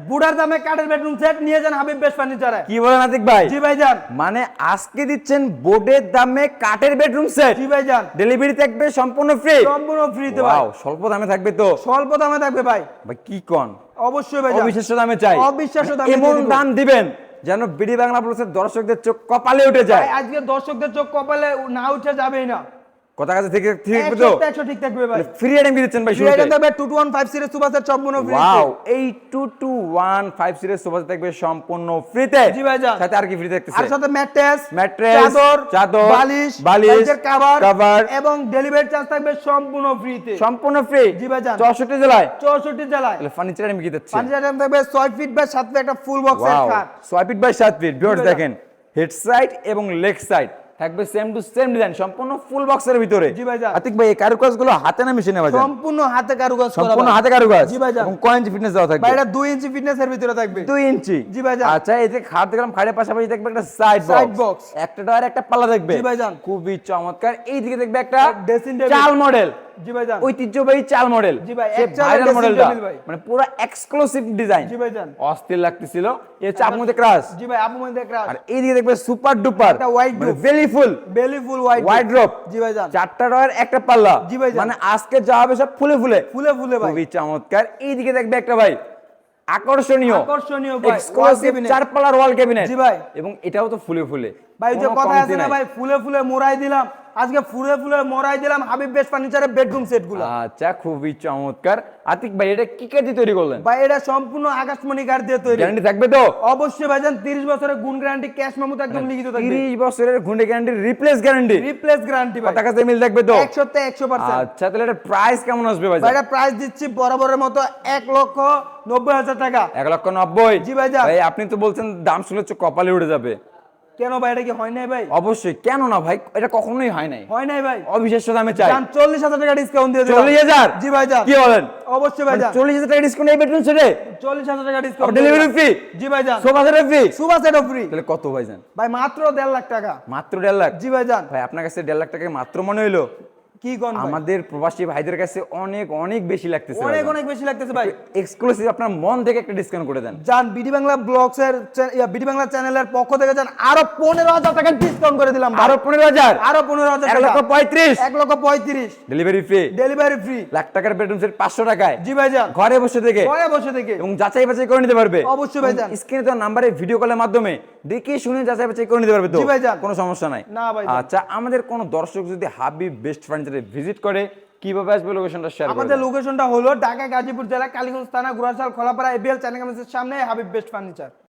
বুড়ার দামে কাঠের বেডরুম সেট নিয়ে যান হাবিব বেস্ট ফার্নিচারে। কি বলেন আতিক ভাই? জি ভাইজান। মানে আজকে দিচ্ছেন বোর্ডের দামে কাঠের বেডরুম সেট। জি ভাইজান। ডেলিভারি থাকবে সম্পূর্ণ ফ্রি। সম্পূর্ণ ফ্রিতে ভাই। ওয়াও, স্বল্প দামে থাকবে তো? স্বল্প দামে থাকবে ভাই। ভাই কি কোন? অবশ্যই ভাইজান। অবিশ্বাস্য দামে চাই। অবিশ্বাস্য দামে এমন দিয়ে দিব। দাম দিবেন যেন বিডি বাংলা প্লাসের দর্শকদের চোখ কপালে উঠে যায়। ভাই আজকে দর্শকদের চোখ কপালে না উঠে যাবেই না। কথা কাছে ঠিক ঠিক তো? 100 ঠিক থাকবে ভাই। ফ্রি আইটেম দিচ্ছেন ভাই ফ্রি শুরুতে। আইটেম থাকবে 2215 সিরিজ সুপার সেট সম্পূর্ণ ফ্রিতে। ওয়াও, এই 2215 সিরিজ সোফা সেট থাকবে সম্পূর্ণ ফ্রিতে। জি ভাইজান। সাথে আর কি ফ্রি থাকতেছে? আর সাথে ম্যাট্রেস, ম্যাট্রেস, চাদর, বালিশ, বালিশ, বালিশের কভার এবং ডেলিভারি চার্জ থাকবে সম্পূর্ণ ফ্রিতে। সম্পূর্ণ ফ্রি। জি ভাইজান। 64 জেলায়। 64 জেলায়। তাহলে ফার্নিচার আইটেম কি দিচ্ছে? ফার্নিচার আইটেম থাকবে 6 ফিট বাই 7 ফিট একটা ফুল বক্সের ওয়াও, খাট। 6 ফিট বাই 7 ফিট। ভিউয়ার্স ভাইজান। দেখেন, হেড সাইড এবং লেগ সাইড থাকবে সেম টু সেম ডিজাইন, সম্পূর্ণ ফুল বক্সের ভিতরে। জি ভাইজান। আতিক ভাই, এই কারুকাজগুলো হাতে না মেশিনে ভাই? সম্পূর্ণ হাতে কারুকাজ করা। সম্পূর্ণ ভাই। হাতে কারুকাজ। জি ভাইজান। এবং কয় ইঞ্চি ফিটনেস দেওয়া থাকবে? ভাই এটা 2 ইঞ্চি ফিটনেসের ভিতরে থাকবে। 2 ইঞ্চি। জি ভাইজান। আচ্ছা, এই যে খাট দেখলাম, খাটের পাশাপাশি দেখবে একটা সাইড Side box। বক্স, একটা ডয়ার একটা পাল্লা দেখবে। জি ভাইজান। খুবই চমৎকার। এই দিকে দেখবে একটা ড্রেসিং টেবিল। চাল মডেল, জি ভাইজান। ঐতিহ্যবাহী চাল মডেল। জি ভাই, সে এক চালের ভাইরাল dressing মডেলটা, table ভাই। মানে পুরো এক্সক্লুসিভ ডিজাইন। জি ভাইজান। অস্থির লাগতেছিল। এর চাপ মধ্যে ক্রাশ। জি ভাই আপু মধ্যে ক্রাশ। আর এই দিকে দেখবে সুপার ডুপার একটা white মানে roof। ভেলি ফুল বেলি ফুল হোয়াইট ওয়াইড্রপ, জি ভাইজান। চারটা ডয়ার একটা পাল্লা। জি ভাইজান। মানে আজকে যা হবে সব ফুলে ফুলে ফুলে ফুলে ভাই। খুবই চমৎকার। এই দিকে দেখবে একটা ভাই আকর্ষণীয় আকর্ষণীয় ভাই wall এক্সক্লুসিভ cabinet। চার পাল্লার ওয়াল ক্যাবিনেট। জি ভাই। এবং এটাও তো ফুলে ফুলে। ভাই যে কোনো কথা কমতি আছে না নাই। ভাই, ফুলে ফুলে মোড়াই দিলাম আজকে, ফুলে ফুলে মোড়াই দিলাম হাবিব বেস্ট ফার্নিচারের বেডরুম সেটগুলো। আচ্ছা, খুবই চমৎকার। আতিক ভাই, এটা কি কাঠ দিয়ে তৈরি করলেন? ভাই এটা সম্পূর্ণ আকাশমণি কাঠ দিয়ে তৈরি। গ্যারান্টি থাকবে তো? অবশ্যই ভাইজান, 30 বছরের গুণ গ্যারান্টি, ক্যাশ মেমো তো একদম লিখিত থাকবে। 30 বছরের ঘুরে guarantee, replace guarantee, replace guarantee ভাই। কথা কাছে মিল থাকবে তো? 100% আচ্ছা, তাহলে এটা প্রাইস কেমন আসবে ভাই? ভাই এটা প্রাইস দিচ্ছি বরাবরের মতো 1,90,000 টাকা। 1,90,000। জি ভাইজান। ভাই আপনি তো বলছেন দাম শুনলে চোখ কপালে উঠে যাবে। কেন ভাই, এটা কি হয় নাই ভাই? অবশ্যই, কেন না ভাই, এটা কখনোই হয় নাই। হয় নাই ভাই। অবিশ্বাস্য দামে চাই। জান 40,000 টাকা ডিসকাউন্ট দিয়ে দিলাম। 40,000? জি ভাইজান। কি বলেন? অবশ্যই ভাইজান। 40,000 টাকা ডিসকাউন্ট এই বেডরুম সেটে? 40,000 টাকা ডিসকাউন্ট। Delivery free? জি ভাইজান। Sofa set free? সুপার সেটও ফ্রি। তাহলে কত ভাইজান? ভাই মাত্র 1.5 লাখ টাকা। মাত্র 1.5 লাখ? জি ভাইজান। ভাই আপনার কাছে 1.5 লাখ টাকা মাত্র মনে হইলো? কি কোন ভাই? আমাদের প্রবাসী ভাইদের কাছে অনেক অনেক বেশি লাগতেছে। অনেক অনেক বেশি লাগতেছে ভাই। এক্সক্লুসিভ আপনার মন থেকে একটা ডিসকাউন্ট করে দেন। জান বিডি বাংলা ব্লগস এর বিডি বাংলা চ্যানেলের পক্ষ থেকে জান আরো 15,000 টাকা ডিসকাউন্ট করে দিলাম ভাই। আরো 15,000? আরো 15,000 টাকা। 1,35,000? 1,35,000 delivery free? Delivery free. Lakh টাকার বেডরুম সেট 500 টাকায় জি ভাইজান। ঘরে বসে থেকে ঘরে বসে থেকে। এবং যাচাই বাছাই করে নিতে পারবে। অবশ্যই ভাইজান। স্ক্রিনে তো নাম্বারে ভিডিও কলের মাধ্যমে দেখে শুনে যাচাই বাছাই করে নিতে পারবে তো? জি ভাইজান। কোনো সমস্যা নাই? না ভাইজান। আচ্ছা, আমাদের কোন দর্শক যদি হাবিব বেস্ট ফার্নিচারে ভিজিট করে কিভাবে আসবে, লোকেশনটা শেয়ার করে আমাদের দেন। লোকেশনটা হলো ঢাকা গাজীপুর জেলা কালীগঞ্জ থানা গুরাশাল খোলাপাড়া এবিএল চ্যানেল সামনে হাবিব বেস্ট ফার্নিচার।